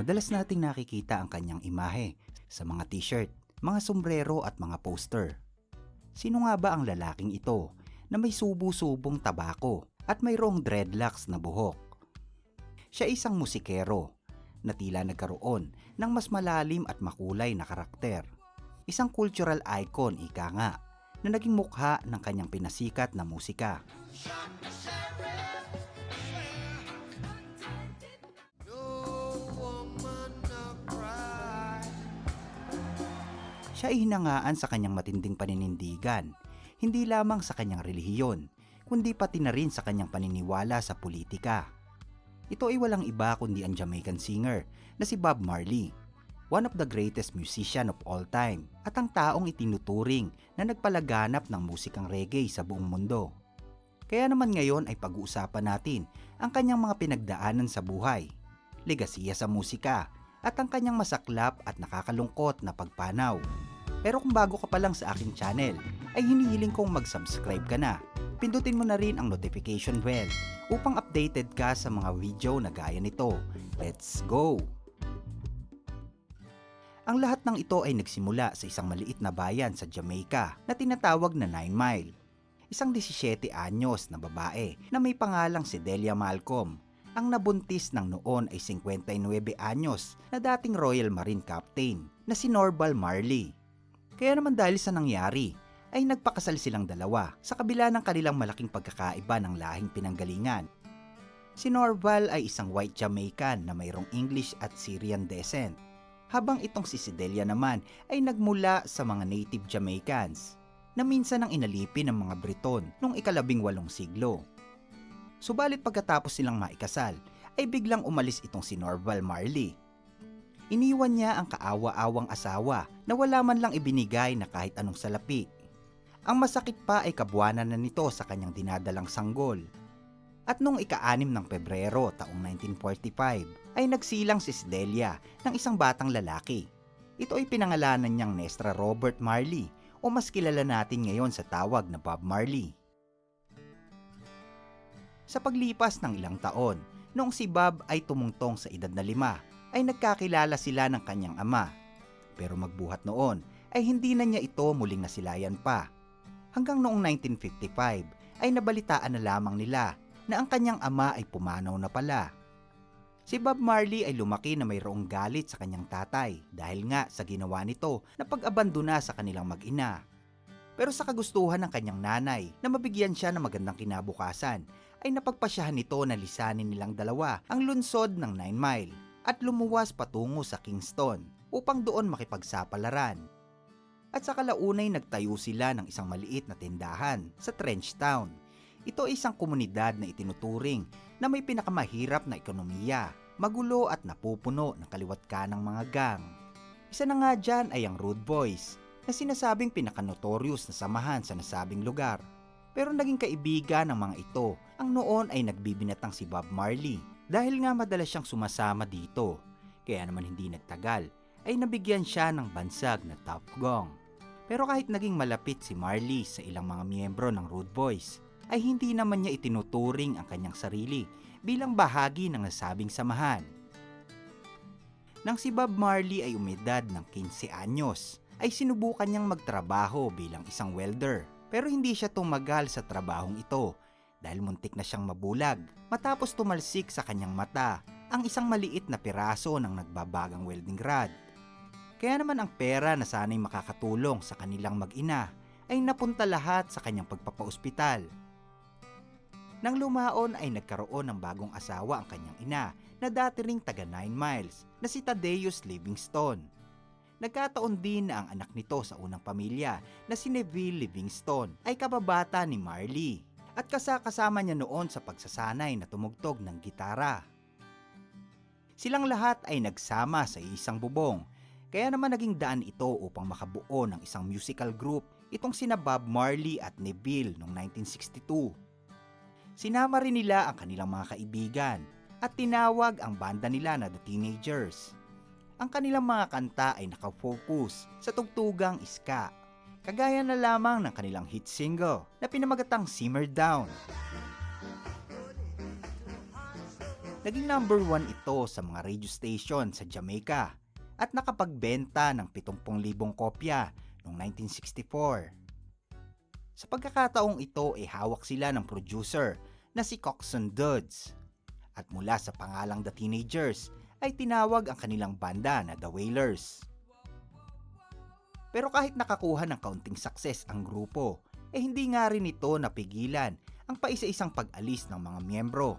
Madalas nating nakikita ang kanyang imahe sa mga t-shirt, mga sombrero at mga poster. Sino nga ba ang lalaking ito na may subo-subong tabako at mayroong dreadlocks na buhok? Siya isang musikero na tila nagkaroon ng mas malalim at makulay na karakter. Isang cultural icon, ika nga, na naging mukha ng kanyang pinasikat na musika. Siya ay hinangaan sa kanyang matinding paninindigan, hindi lamang sa kanyang relihiyon, kundi pati na rin sa kanyang paniniwala sa politika. Ito ay walang iba kundi ang Jamaican singer na si Bob Marley, one of the greatest musician of all time at ang taong itinuturing na nagpalaganap ng musikang reggae sa buong mundo. Kaya naman ngayon ay pag-uusapan natin ang kanyang mga pinagdaanan sa buhay, legasiya sa musika, at ang kanyang masaklap at nakakalungkot na pagpanaw. Pero kung bago ka pa lang sa aking channel, ay hinihiling kong mag-subscribe ka na. Pindutin mo na rin ang notification bell upang updated ka sa mga video na gaya nito. Let's go! Ang lahat ng ito ay nagsimula sa isang maliit na bayan sa Jamaica na tinatawag na 9 Mile. Isang 17 anyos na babae na may pangalang si Delia Malcolm. Ang nabuntis ng noon ay 59 anyos na dating Royal Marine Captain na si Norval Marley. Kaya naman dahil sa nangyari, ay nagpakasal silang dalawa sa kabila ng kanilang malaking pagkakaiba ng lahing pinanggalingan. Si Norval ay isang white Jamaican na mayroong English at Syrian descent, habang itong si Delia naman ay nagmula sa mga native Jamaicans na minsan ang inalipin ng mga Briton noong ika-18 siglo. Subalit pagkatapos silang maikasal, ay biglang umalis itong si Norval Marley. Iniwan niya ang kaawa-awang asawa na wala man lang ibinigay na kahit anong salapi. Ang masakit pa ay kabuwanan na nito sa kanyang dinadalang sanggol. At noong ika-6 ng Pebrero taong 1945 ay nagsilang si Delia ng isang batang lalaki. Ito ay pinangalanan niyang Nestra Robert Marley o mas kilala natin ngayon sa tawag na Bob Marley. Sa paglipas ng ilang taon, noong si Bob ay tumungtong sa edad na 5, ay nagkakilala sila ng kanyang ama. Pero magbuhat noon ay hindi na niya ito muling nasilayan pa. Hanggang noong 1955 ay nabalitaan na lamang nila na ang kanyang ama ay pumanaw na pala. Si Bob Marley ay lumaki na mayroong galit sa kanyang tatay dahil nga sa ginawa nito na pag-abandona sa kanilang mag-ina. Pero sa kagustuhan ng kanyang nanay na mabigyan siya ng magandang kinabukasan, ay napagpasyahan nito na lisanin nilang dalawa ang lungsod ng 9 Mile at lumuwas patungo sa Kingston upang doon makipagsapalaran. At sa kalaunay nagtayo sila ng isang maliit na tindahan sa Trench Town. Ito ay isang komunidad na itinuturing na may pinakamahirap na ekonomiya, magulo at napupuno ng kaliwat kanang mga gang. Isa na nga dyan ay ang Rude Boys na sinasabing pinaka-notorious na samahan sa nasabing lugar. Pero naging kaibigan ng mga ito ang noon ay nagbibinatang si Bob Marley dahil nga madalas siyang sumasama dito. Kaya naman hindi nagtagal ay nabigyan siya ng bansag na top gong. Pero kahit naging malapit si Marley sa ilang mga miyembro ng Rude Boys, ay hindi naman niya itinuturing ang kanyang sarili bilang bahagi ng nasabing samahan. Nang si Bob Marley ay umedad ng 15 anyos, ay sinubukan niyang magtrabaho bilang isang welder. Pero hindi siya tumagal sa trabahong ito dahil muntik na siyang mabulag matapos tumalsik sa kanyang mata ang isang maliit na piraso ng nagbabagang welding rod. Kaya naman ang pera na sana'y makakatulong sa kanilang mag-ina ay napunta lahat sa kanyang pagpapaospital. Nang lumaon ay nagkaroon ng bagong asawa ang kanyang ina na dati ring taga 9 Miles na si Thaddeus Livingstone. Nagkataon din na ang anak nito sa unang pamilya na si Neville Livingstone ay kababata ni Marley at kasama niya noon sa pagsasanay na tumugtog ng gitara. Silang lahat ay nagsama sa isang bubong, kaya naman naging daan ito upang makabuo ng isang musical group itong sina Bob Marley at Neville noong 1962. Sinama rin nila ang kanilang mga kaibigan at tinawag ang banda nila na The Teenagers. Ang kanilang mga kanta ay nakafocus sa tugtugang ska, kagaya na lamang ng kanilang hit single na pinamagatang Simmer Down. Naging number 1 ito sa mga radio station sa Jamaica at nakapagbenta ng 70,000 kopya noong 1964. Sa pagkakataong ito ay hawak sila ng producer na si Coxsone Dodds at mula sa pangalang The Teenagers ay tinawag ang kanilang banda na The Wailers. Pero kahit nakakuha ng kaunting success ang grupo, hindi nga rin ito napigilan ang paisa-isang pag-alis ng mga miyembro.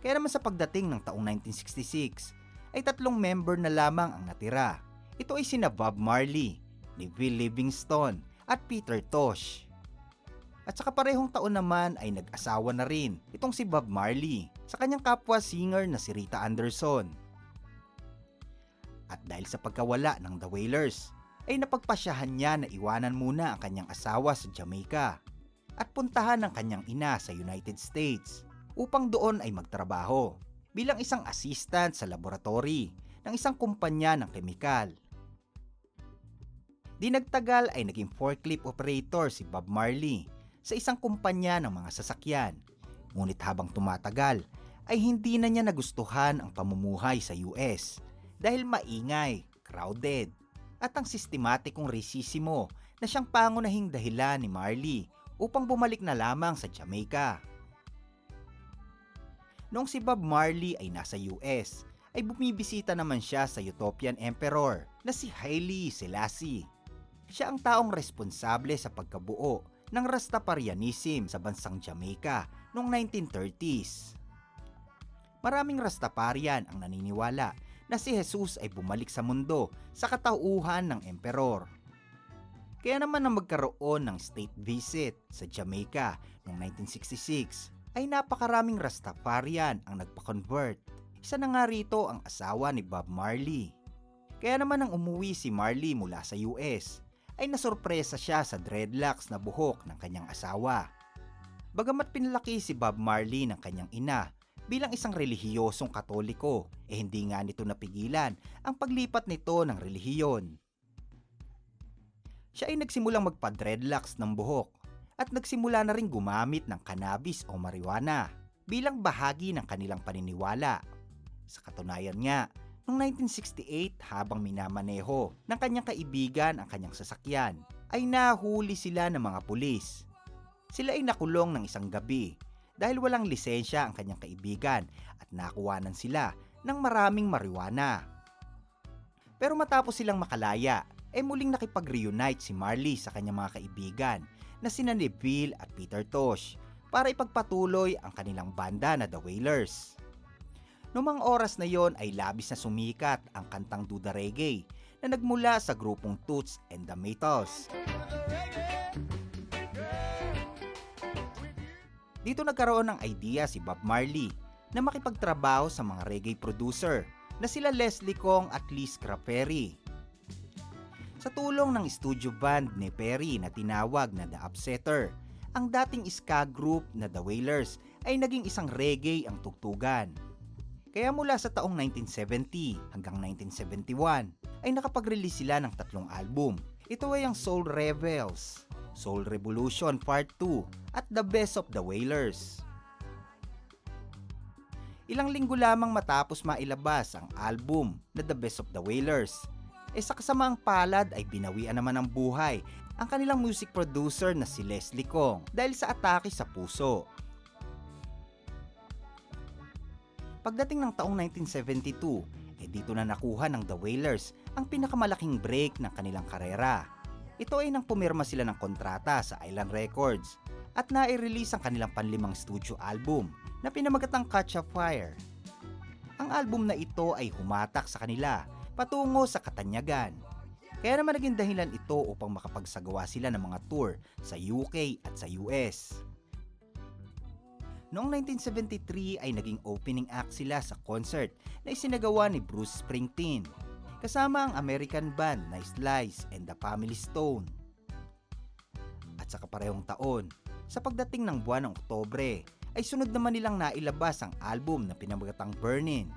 Kaya naman sa pagdating ng taong 1966 ay 3 member na lamang ang natira. Ito ay sina Bob Marley, Neville Livingstone at Peter Tosh. At sa kaparehong taon naman ay nag-asawa na rin itong si Bob Marley sa kanyang kapwa singer na si Rita Anderson. At dahil sa pagkawala ng The Wailers, ay napagpasyahan niya na iwanan muna ang kanyang asawa sa Jamaica at puntahan ng kanyang ina sa United States upang doon ay magtrabaho bilang isang assistant sa laboratory ng isang kumpanya ng kemikal. Di nagtagal ay naging forklift operator si Bob Marley sa isang kumpanya ng mga sasakyan. Ngunit habang tumatagal ay hindi na niya nagustuhan ang pamumuhay sa US dahil maingay, crowded, at ang sistematikong resisimo na siyang pangunahing dahilan ni Marley upang bumalik na lamang sa Jamaica. Noong si Bob Marley ay nasa US, ay bumibisita naman siya sa Ethiopian Emperor na si Haile Selassie. Siya ang taong responsable sa pagkabuo ng Rastafarianism sa bansang Jamaica noong 1930s. Maraming Rastafarian ang naniniwala na si Jesus ay bumalik sa mundo sa katauhan ng emperor. Kaya naman nang magkaroon ng state visit sa Jamaica noong 1966, ay napakaraming Rastafarian ang nagpa-convert. Isa na nga rito ang asawa ni Bob Marley. Kaya naman nang umuwi si Marley mula sa US, ay nasorpresa siya sa dreadlocks na buhok ng kanyang asawa. Bagamat pinalaki si Bob Marley ng kanyang ina bilang isang relihiyosong Katoliko, hindi nga nito napigilan ang paglipat nito ng relihiyon. Siya ay nagsimulang magpa-dreadlocks ng buhok at nagsimula na rin gumamit ng cannabis o marijuana bilang bahagi ng kanilang paniniwala. Sa katunayan nga, noong 1968 habang minamaneho ng kanyang kaibigan ang kanyang sasakyan, ay nahuli sila ng mga pulis. Sila ay nakulong ng isang gabi dahil walang lisensya ang kanyang kaibigan at nakuwanan sila ng maraming marijuana. Pero matapos silang makalaya, muling nakipag-reunite si Marley sa kanyang mga kaibigan na sina Neville at Peter Tosh para ipagpatuloy ang kanilang banda na The Wailers. Noong mga oras na yon ay labis na sumikat ang kantang Duda Reggae na nagmula sa grupong Toots and the Maytals. Dito nagkaroon ng idea si Bob Marley na makipagtrabaho sa mga reggae producer na sila Leslie Kong at Liz Craperi. Sa tulong ng studio band ni Perry na tinawag na The Upsetter, ang dating ska group na The Wailers ay naging isang reggae ang tugtugan. Kaya mula sa taong 1970 hanggang 1971 ay nakapag-release sila ng 3 album. Ito ay ang Soul Rebels, Soul Revolution Part 2 at The Best of the Wailers. Ilang linggo lamang matapos mailabas ang album na The Best of the Wailers, sa kasamaang palad ay binawian naman ng buhay ang kanilang music producer na si Leslie Kong dahil sa atake sa puso. Pagdating ng taong 1972, dito na nakuha ng The Wailers ang pinakamalaking break ng kanilang karera. Ito ay nang pumirma sila ng kontrata sa Island Records at nai-release ang kanilang panlimang studio album na pinamagatang Catch a Fire. Ang album na ito ay humatak sa kanila patungo sa katanyagan. Kaya naman naging dahilan ito upang makapagsagawa sila ng mga tour sa UK at sa US. Noong 1973 ay naging opening act sila sa concert na isinagawa ni Bruce Springsteen kasama ang American band na Slice and the Family Stone. At sa kaparehong taon, sa pagdating ng buwan ng Oktubre, ay sunod naman nilang nailabas ang album na pinamagatang Burnin'.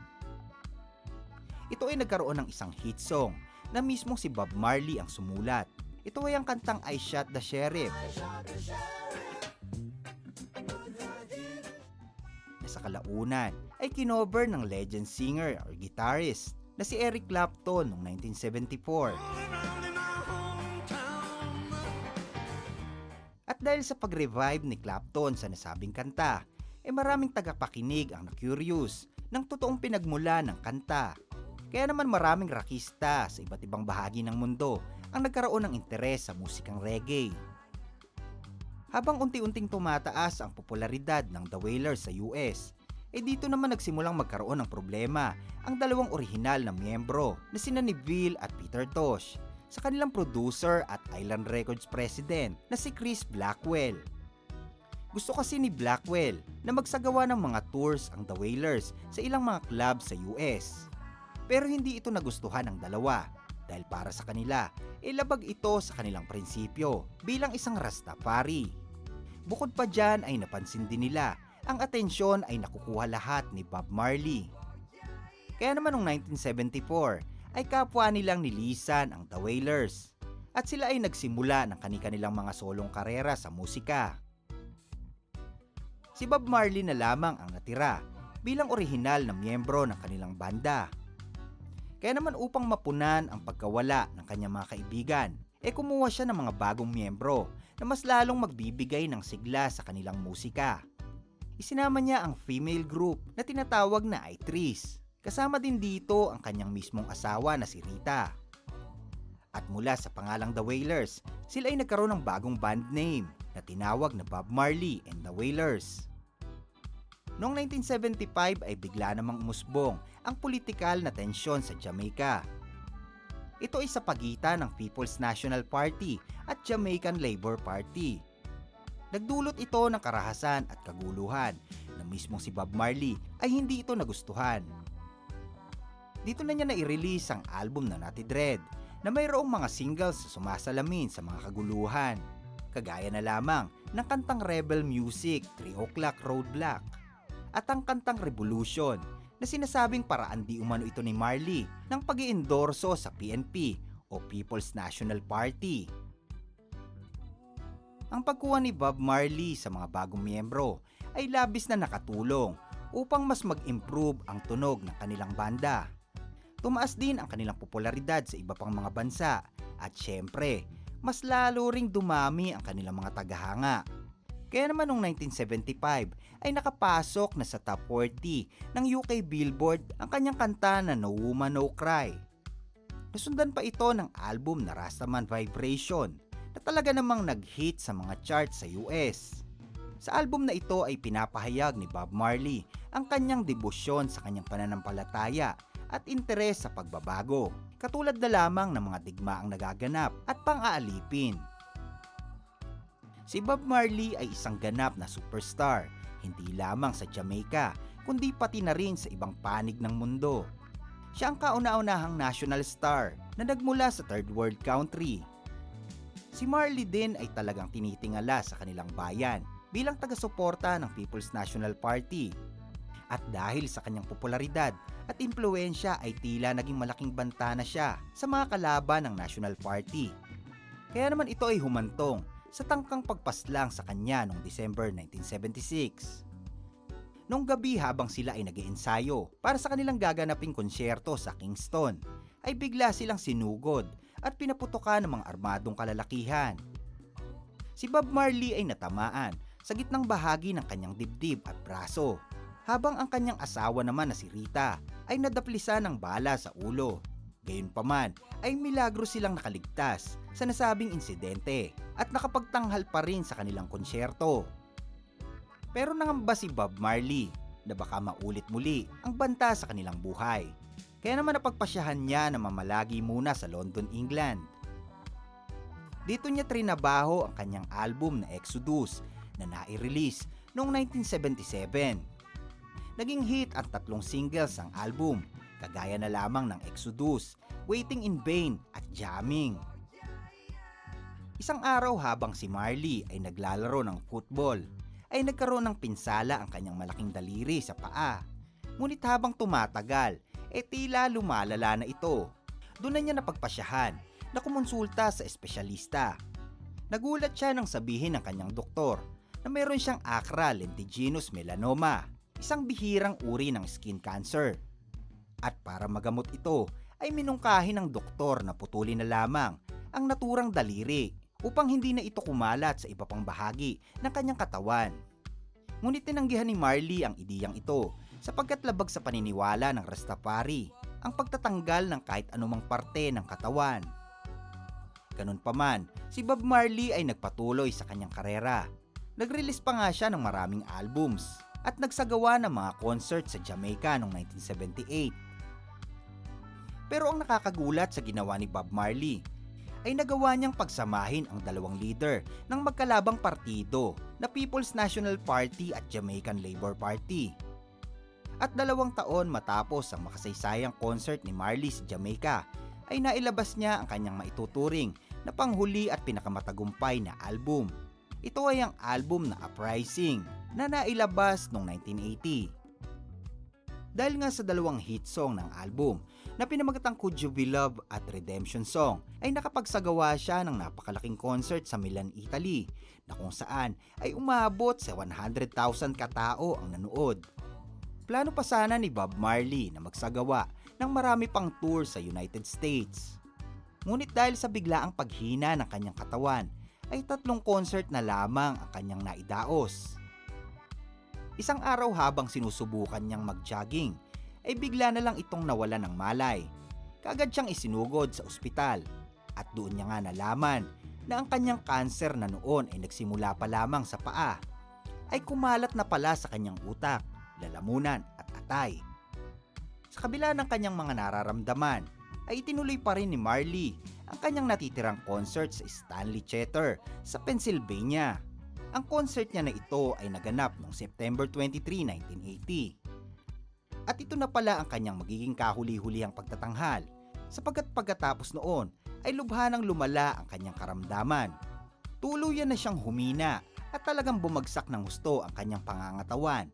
Ito ay nagkaroon ng isang hit song na mismong si Bob Marley ang sumulat. Ito ay ang kantang I Shot the Sheriff. sa kalaunan ay kinover ng legend singer or guitarist na si Eric Clapton noong 1974. At dahil sa pag-revive ni Clapton sa nasabing kanta, maraming tagapakinig ang na-curious ng totoong pinagmula ng kanta. Kaya naman maraming rakista sa iba't ibang bahagi ng mundo ang nagkaroon ng interes sa musikang reggae. Habang unti-unting tumataas ang popularidad ng The Wailers sa US, dito naman nagsimulang magkaroon ng problema ang dalawang orihinal na miyembro na sina Neville at Peter Tosh sa kanilang producer at Island Records president na si Chris Blackwell. Gusto kasi ni Blackwell na magsagawa ng mga tours ang The Wailers sa ilang mga club sa US. Pero hindi ito nagustuhan ng dalawa dahil para sa kanila, labag ito sa kanilang prinsipyo bilang isang Rastafari. Bukod pa dyan ay napansin din nila ang atensyon ay nakukuha lahat ni Bob Marley. Kaya naman noong 1974 ay kapwa nilang nilisan ang The Wailers at sila ay nagsimula ng kani-kanilang mga solong karera sa musika. Si Bob Marley na lamang ang natira bilang orihinal na miyembro ng kanilang banda. Kaya naman upang mapunan ang pagkawala ng kanyang mga kaibigan, kumuha siya ng mga bagong miyembro na mas lalong magbibigay ng sigla sa kanilang musika. Isinama niya ang female group na tinatawag na I-Threes. Kasama din dito ang kanyang mismong asawa na si Rita. At mula sa pangalang The Wailers, sila ay nagkaroon ng bagong band name na tinawag na Bob Marley and the Wailers. Noong 1975 ay bigla namang umusbong ang politikal na tensyon sa Jamaica. Ito ay sa pagitan ng People's National Party at Jamaican Labour Party. Nagdulot ito ng karahasan at kaguluhan na mismong si Bob Marley ay hindi ito nagustuhan. Dito na niya na-release ang album na Natty Dread na mayroong mga singles na sumasalamin sa mga kaguluhan. Kagaya na lamang ng kantang Rebel Music, 3 O'Clock Roadblock at ang kantang Revolution na sinasabing paraan di umano ito ni Marley ng pag-iendorso sa PNP o People's National Party. Ang pagkuha ni Bob Marley sa mga bagong miyembro ay labis na nakatulong upang mas mag-improve ang tunog ng kanilang banda. Tumaas din ang kanilang popularidad sa iba pang mga bansa at syempre, mas lalo ring dumami ang kanilang mga tagahanga. Kaya naman noong 1975 ay nakapasok na sa top 40 ng UK Billboard ang kanyang kanta na No Woman No Cry. Nasundan pa ito ng album na Rastaman Vibration na talaga namang nag-hit sa mga charts sa US. Sa album na ito ay pinapahayag ni Bob Marley ang kanyang debosyon sa kanyang pananampalataya at interes sa pagbabago, katulad na lamang ng mga digmaang nagaganap at pang-aalipin. Si Bob Marley ay isang ganap na superstar, hindi lamang sa Jamaica, kundi pati na rin sa ibang panig ng mundo. Siya ang kauna-unahang national star na nagmula sa third world country. Si Marley din ay talagang tinitingala sa kanilang bayan bilang taga-suporta ng People's National Party. At dahil sa kanyang popularidad at impluensya ay tila naging malaking banta na siya sa mga kalaban ng National Party. Kaya naman ito ay humantong sa tangkang pagpaslang sa kanya noong December 1976. Noong gabi habang sila ay nag-iensayo para sa kanilang gaganaping konsyerto sa Kingston, ay bigla silang sinugod at pinaputukan ng mga armadong kalalakihan. Si Bob Marley ay natamaan sa gitnang bahagi ng kanyang dibdib at braso, habang ang kanyang asawa naman na si Rita ay nadaplisan ng bala sa ulo. Gayunpaman ay milagro silang nakaligtas sa nasabing insidente at nakapagtanghal pa rin sa kanilang konsyerto. Pero nangamba si Bob Marley na baka maulit muli ang banta sa kanilang buhay. Kaya naman napagpasyahan niya na mamalagi muna sa London, England. Dito niya trinabaho ang kanyang album na Exodus na nai-release noong 1977. Naging hit ang 3 singles ang album, kagaya na lamang ng Exodus, Waiting in Vain at Jamming. Isang araw habang si Marley ay naglalaro ng football, ay nagkaroon ng pinsala ang kanyang malaking daliri sa paa. Ngunit habang tumatagal, tila lumalala na ito. Doon na niya napagpasyahan na kumonsulta sa espesyalista. Nagulat siya nang sabihin ng kanyang doktor na mayroon siyang acral lentiginous melanoma. isang bihirang uri ng skin cancer. At para magamot ito, ay minungkahi ng doktor na putulin na lamang ang naturang daliri upang hindi na ito kumalat sa iba pang bahagi ng kanyang katawan. Ngunit tinanggihan ni Marley ang ideyang ito sapagkat labag sa paniniwala ng Rastafari ang pagtatanggal ng kahit anumang parte ng katawan. Ganun pa man, si Bob Marley ay nagpatuloy sa kanyang karera. Nag-release pa nga siya ng maraming albums at nagsagawa ng mga concert sa Jamaica noong 1978. Pero ang nakakagulat sa ginawa ni Bob Marley ay nagawa niyang pagsamahin ang dalawang leader ng magkalabang partido na People's National Party at Jamaican Labour Party. At 2 taon matapos ang makasaysayang concert ni Marley sa Jamaica, ay nailabas niya ang kanyang maituturing na panghuli at pinakamatagumpay na album. Ito ay ang album na Uprising na nailabas noong 1980. Dahil nga sa 2 hit song ng album na pinamagatang Could You Be Love at Redemption Song, ay nakapagsagawa siya ng napakalaking concert sa Milan, Italy, na kung saan ay umabot sa 100,000 katao ang nanood. Plano pa sana ni Bob Marley na magsagawa ng marami pang tour sa United States. Ngunit dahil sa biglaang paghina ng kanyang katawan, ay 3 concert na lamang ang kanyang naidaos. Isang araw habang sinusubukan niyang mag-jogging, ay bigla na lang itong nawala ng malay. Kaagad siyang isinugod sa ospital at doon niya nga nalaman na ang kanyang kanser na noon ay nagsimula pa lamang sa paa, ay kumalat na pala sa kanyang utak, lalamunan at atay. Sa kabila ng kanyang mga nararamdaman, ay itinuloy pa rin ni Marley ang kanyang natitirang concert sa Stanley Theater sa Pennsylvania. Ang concert niya na ito ay naganap noong September 23, 1980. At ito na pala ang kanyang magiging kahuli-hulihang pagtatanghal sapagkat pagkatapos noon ay lubha nang lumala ang kanyang karamdaman. Tuluyan na siyang humina at talagang bumagsak ng husto ang kanyang pangangatawan.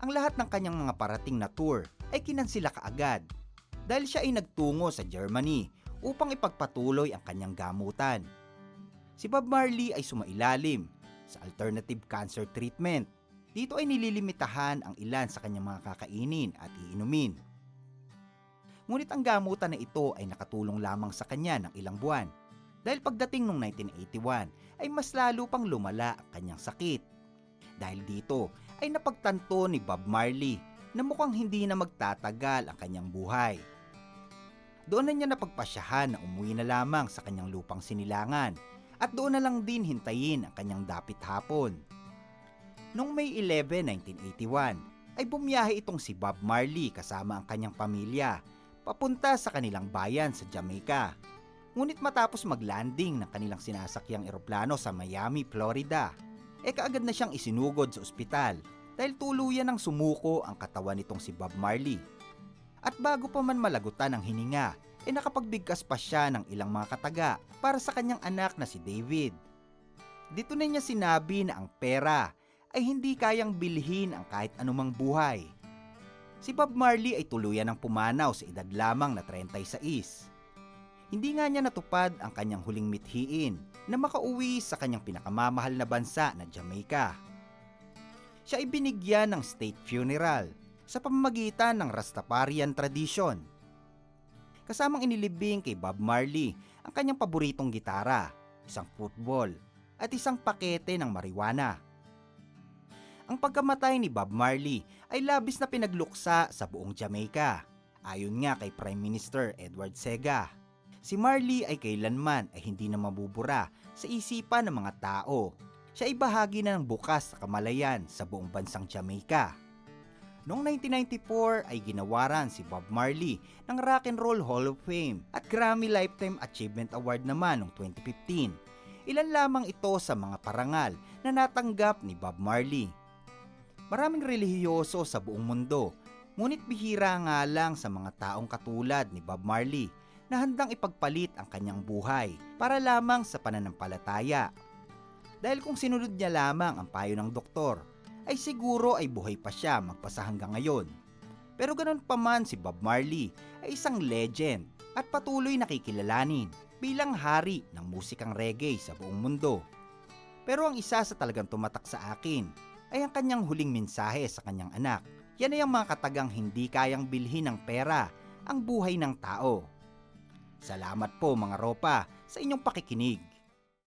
Ang lahat ng kanyang mga parating na tour ay kinansila kaagad dahil siya ay nagtungo sa Germany upang ipagpatuloy ang kanyang gamutan. Si Bob Marley ay sumailalim sa alternative cancer treatment. Dito ay nililimitahan ang ilan sa kanyang mga kakainin at iinumin. Ngunit ang gamutan na ito ay nakatulong lamang sa kanya ng ilang buwan dahil pagdating noong 1981 ay mas lalo pang lumala ang kanyang sakit. Dahil dito ay napagtanto ni Bob Marley na mukhang hindi na magtatagal ang kanyang buhay. Doon na niya napagpasyahan na umuwi na lamang sa kanyang lupang sinilangan at doon na lang din hintayin ang kanyang dapit hapon. Noong May 11, 1981 ay bumiyahe itong si Bob Marley kasama ang kanyang pamilya papunta sa kanilang bayan sa Jamaica. Ngunit matapos maglanding ng kanilang sinasakyang eroplano sa Miami, Florida, kaagad na siyang isinugod sa ospital dahil tuluyan ng sumuko ang katawan nitong si Bob Marley. At bago pa man malagutan ang hininga, nakapagbigkas pa siya ng ilang mga kataga para sa kanyang anak na si David. Dito na niya sinabi na ang pera ay hindi kayang bilhin ang kahit anumang buhay. Si Bob Marley ay tuluyan ng pumanaw sa edad lamang na 36. Hindi nga niya natupad ang kanyang huling mithiin na makauwi sa kanyang pinakamamahal na bansa na Jamaica. Siya ay binigyan ng state funeral sa pamamagitan ng Rastafarian tradition. Kasamang inilibing kay Bob Marley ang kanyang paboritong gitara, isang football, at isang pakete ng marijuana. Ang pagkamatay ni Bob Marley ay labis na pinagluksa sa buong Jamaica. Ayon nga kay Prime Minister Edward Sega, si Marley ay kailanman ay hindi na mabubura sa isipan ng mga tao. Siya ay bahagi na ng bukas sa kamalayan sa buong bansang Jamaica. Noong 1994 ay ginawaran si Bob Marley ng Rock and Roll Hall of Fame at Grammy Lifetime Achievement Award naman noong 2015. Ilan lamang ito sa mga parangal na natanggap ni Bob Marley. Maraming relihiyoso sa buong mundo, ngunit bihira nga lang sa mga taong katulad ni Bob Marley na handang ipagpalit ang kanyang buhay para lamang sa pananampalataya. Dahil kung sinunod niya lamang ang payo ng doktor, ay siguro ay buhay pa siya magpasa hanggang ngayon. Pero ganun pa man, si Bob Marley ay isang legend at patuloy nakikilalanin bilang hari ng musikang reggae sa buong mundo. Pero ang isa sa talagang tumatak sa akin ay ang kanyang huling mensahe sa kanyang anak Yan ay ang mga katagang hindi kayang bilhin ng pera ang buhay ng tao. Salamat po mga ropa sa inyong pakikinig.